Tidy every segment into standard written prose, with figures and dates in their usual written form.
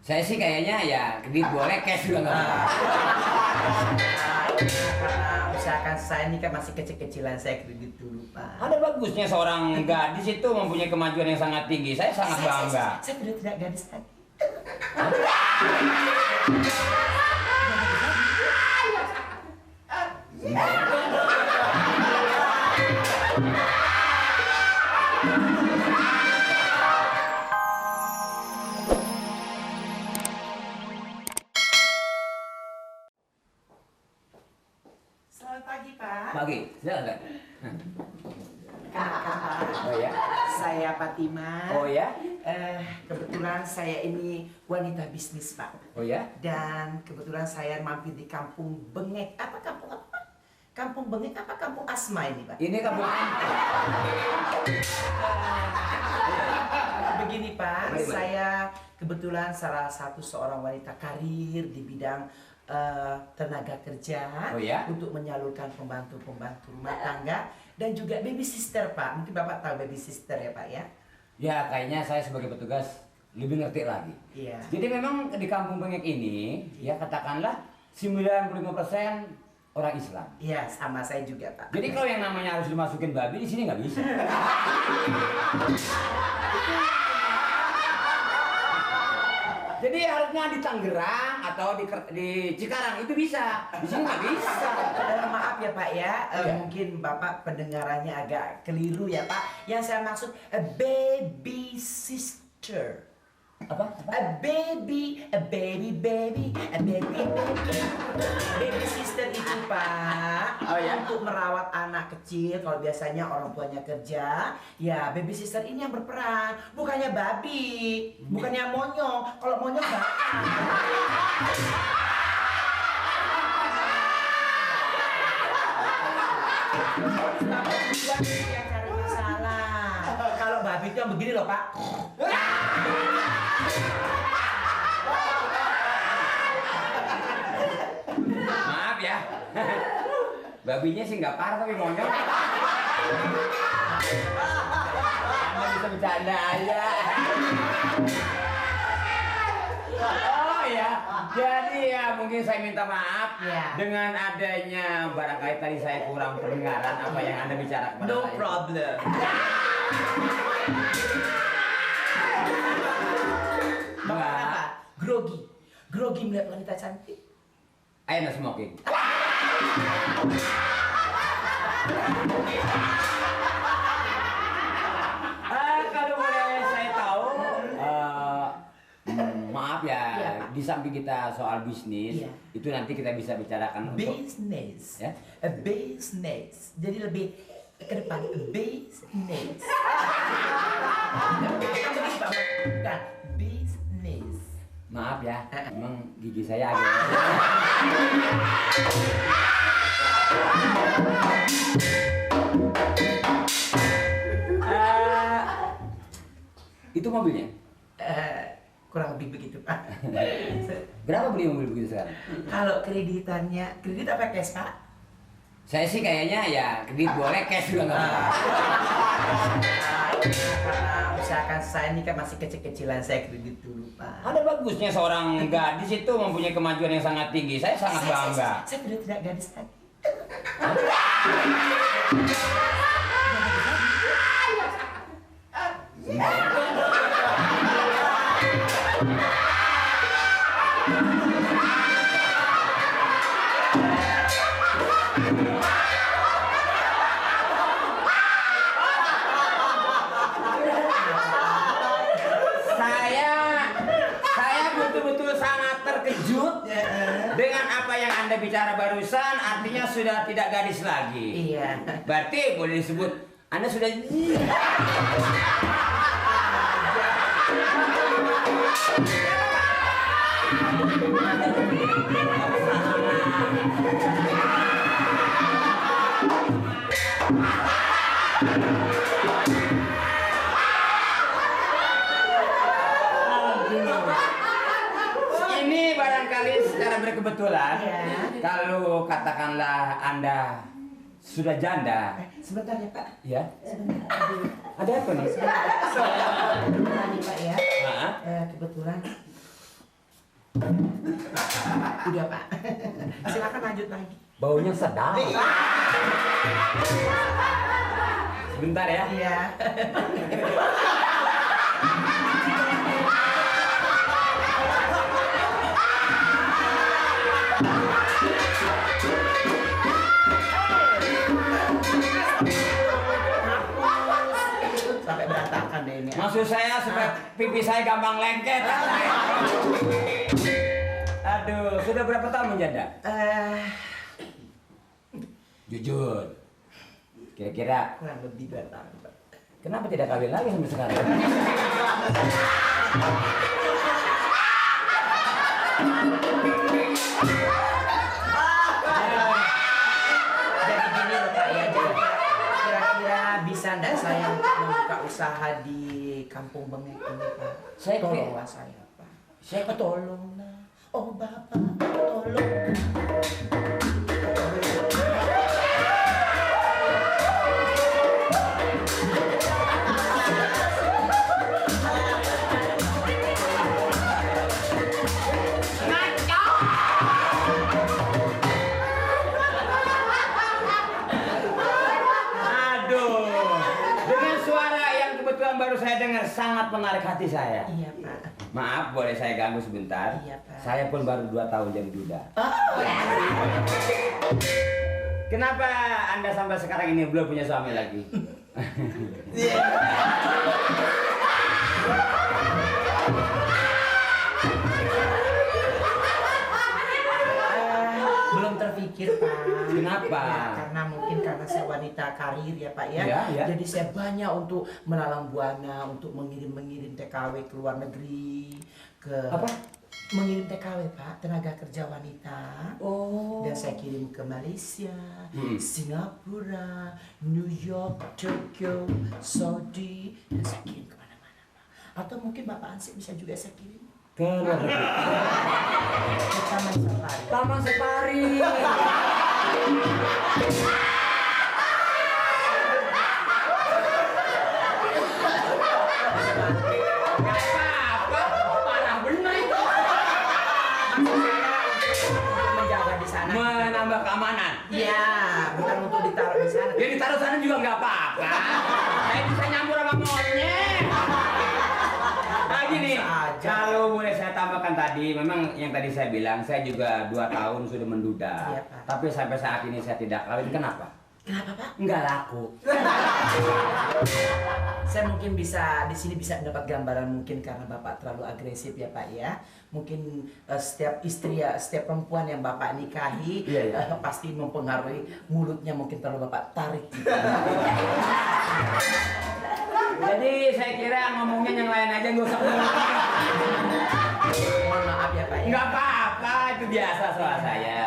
Saya sih kayaknya ya duit boleh, cash juga nggak apa-apa. Karena usahakan saya ini kan masih kecil-kecilan, saya kredit dulu Pak. Ada bagusnya seorang gadis itu mempunyai kemajuan yang sangat tinggi. Saya sangat bangga. Saya sudah tidak gadis lagi. Selamat pagi Pak. Pagi, silakan. Kenalkan Pak. Oh ya? Saya Fatima. Oh ya? Kebetulan saya ini wanita bisnis Pak. Oh ya? Dan kebetulan saya mampir di Kampung Bengek. Apa kampung apa? Kampung Bengek apa Kampung Asma ini Pak? Ini kamu Begini Pak, Baik, baik. saya kebetulan salah satu seorang wanita karir di bidang tenaga kerja Oh ya? untuk menyalurkan pembantu-pembantu rumah tangga dan juga baby sister Pak. Mungkin Bapak tahu baby sister ya Pak ya? Ya kayaknya saya sebagai petugas lebih ngerti lagi. Iya. Jadi memang di Kampung Bengek ini, ya katakanlah 95% orang Islam. Iya, sama saya juga Pak. Jadi kalau yang namanya harus dimasukin babi di sini nggak bisa. Jadi harusnya di Tangerang atau di Cikarang itu bisa, di sini nggak bisa. Maaf ya Pak ya, Iya. mungkin Bapak pendengarannya agak keliru ya Pak. Yang saya maksud baby sister. Apa? A baby, baby. Baby sister itu Pak, Oh, ya? untuk merawat anak kecil. Kalau biasanya orang tuanya kerja, ya baby sister ini yang berperan. Bukannya babi, bukannya monyong. Kalau monyong bapak. Bapak yang cari masalah. Kalau babi itu yang begini loh Pak. Maaf ya. Babinya sih nggak parah tapi monyong. Anda bisa bercanda aja. Oh ya, jadi ya mungkin saya minta maaf Ya. dengan adanya barangkali tadi saya kurang pendengaran apa yang Anda bicarakan kepada No saya. problem. Bapak kenapa? Grogi melihat wanita cantik. Ayo no smoking. Kalau boleh saya tahu, maaf ya, Iya, Pak. di samping kita soal bisnis, Iya. itu nanti kita bisa bicarakan untuk Business. Ya? A business. Jadi lebih ke depan. Business. Bukan. Business. maaf ya, memang gigi saya agak. Itu mobilnya? Kurang lebih begitu Pak. Berapa beli mobil begitu sekarang? Kalau kreditannya, kredit apa cash Pak? Saya sih kayaknya ya kredit boleh, cash juga nggak apa-apa. Karena usahakan saya ini kan masih kecil-kecilan, saya kredit dulu Pak. Ada bagusnya seorang gadis itu mempunyai kemajuan yang sangat tinggi. Saya sangat bangga. Saya sudah tidak gadis lagi. Saya betul-betul sangat terkejut dengan apa yang Anda bicara barusan. Artinya sudah tidak gadis lagi. Iya. Berarti boleh disebut Anda sudah. Ini barangkali secara berkebetulan, Iya. kalau katakanlah Anda sudah janda, Sebentar ya Pak. ya? Sebentar. Aduh. Ada apa nih? Kebetulan nih Pak ya. Hah? Kebetulan Udah Pak. Silakan lanjut lagi. Baunya sedap. Sebentar ya. Iya. Sampai berantakan deh ini. Maksud saya supaya pipi saya gampang lengket. Aduh, sudah berapa tahun menjanda? Jujur. Kira-kira Kurang lebih 2 tahun Pak. kenapa tidak kawin lagi sampai sekarang? Jadi gini loh Pak ya, jadi kira-kira bisa ndak saya membuka usaha di Kampung Bengek ini Pak? Saya Tolonglah saya Pak. Saya Tolonglah. Oh Bapak, tolong. Aduh, dengan suara yang kebetulan baru saya dengar sangat menarik hati saya. Iya Pak. Maaf, boleh saya ganggu sebentar? Iya, Pak. Saya pun baru 2 tahun jadi duda. Kenapa Anda sampai sekarang ini belum punya suami lagi? Belum terpikir Pak. Kenapa? Ya, karena mungkin karena saya wanita karir ya Pak ya. Iya, iya. Jadi saya banyak untuk melalang buana, untuk mengirim TKW ke luar negeri, ke Apa? mengirim TKW Pak, tenaga kerja wanita. Oh. Dan saya kirim ke Malaysia, Hmm. Singapura, New York, Tokyo, Saudi, dan saya kirim kemana-mana Pak. Atau mungkin Bapak Ansip bisa juga saya kirim Ke luar negeri. ke Taman Safari. Taman Safari. Nggak apa-apa, parah benar itu. Maksud saya untuk menjaga di sana. Menambah keamanan. Iya, bukan untuk ditaruh di sana. Ya ditaruh sana juga nggak apa-apa. Saya bisa nyampur sama monyet. Nah gini, Bisa aja. kalau boleh saya tambahkan tadi, memang yang tadi saya bilang, saya juga 2 tahun sudah menduda. Iya, Pak. Tapi sampai saat ini saya tidak kawin, kenapa? Kenapa Pak? Nggak laku. Saya mungkin bisa di sini bisa mendapat gambaran mungkin karena Bapak terlalu agresif ya Pak ya. Mungkin setiap istri ya, setiap perempuan yang Bapak nikahi Iya, iya. pasti mempengaruhi mulutnya mungkin terlalu Bapak tarik. Jadi saya kira ngomongin yang lain aja nggak usah ngomong. Mohon maaf ya Pak ya. Nggak apa-apa, itu biasa soal saya.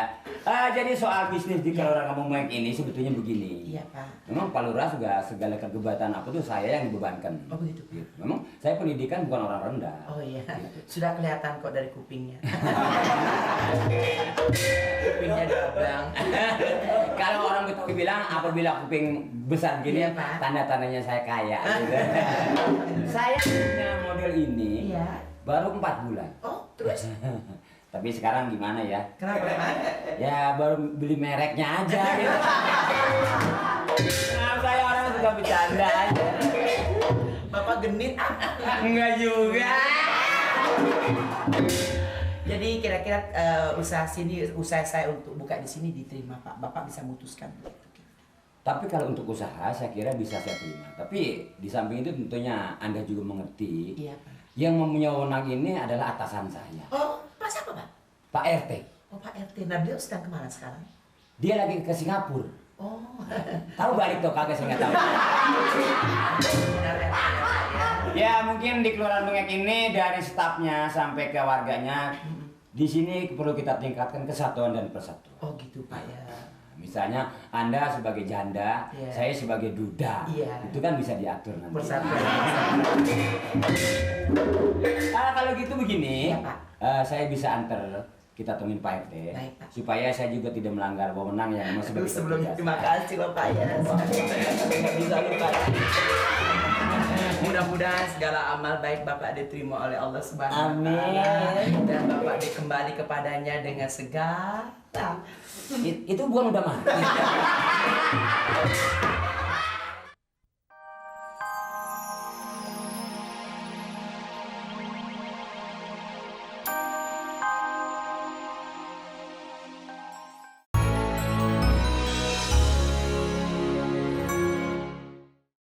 Jadi soal bisnis di Kelurahan Kampung Bengek ini sebetulnya begini. Iya Pak. Memang Pak Lurah juga segala kegobatan apa tuh saya yang dibebankan. Oh begitu Pak. Gitu. Memang saya pendidikan bukan orang rendah. Oh iya, sudah kelihatan kok dari kupingnya. Kupingnya double. Kalau orang Betawi bilang apabila kuping besar gini, Iya, Pak. tanda-tandanya saya kaya. Gitu. Saya punya model ini Iya. baru 4 bulan. Oh terus? Tapi sekarang gimana ya? Kenapa Pak? Ya baru beli mereknya aja gitu. Nah, saya orang suka bercanda aja. Bapak genit. Enggak juga. Jadi kira-kira usaha saya untuk buka di sini diterima Pak. Bapak bisa memutuskan. Tapi kalau untuk usaha saya kira bisa saya terima. Tapi di samping itu tentunya Anda juga mengerti. Iya Pak. Yang mempunyai wewenang ini adalah atasan saya, Oh, Pak siapa Pak? Pak RT. Oh Pak RT. Nah beliau sedang kemana sekarang? Dia lagi ke Singapura. Oh. Tahu balik tuh kagak saya nggak tahu. Benar ya, Pak, ya. Ya mungkin di Kelurahan Bengek ini dari stafnya sampai ke warganya di sini perlu kita tingkatkan kesatuan dan persatuan. Oh gitu Pak ya. Misalnya Anda sebagai janda, Iya. saya sebagai duda, Iya. itu kan bisa diatur nanti. Persatuan. Kalau gitu begini, Iya, Pak. Saya bisa antar kita temuin Pak RT, Baik, Pak. supaya saya juga tidak melanggar wewenang yang memang Aduh, sebagai sebelumnya petugas. terima kasih loh Pak ya. Bisa lupa. Mudah-mudahan mudah-mudahan segala amal baik Bapak diterima oleh Allah Subhanahu wa Amin. Ta'ala dan Bapak dikembali kepadanya dengan segala. Itu bukan udah mati.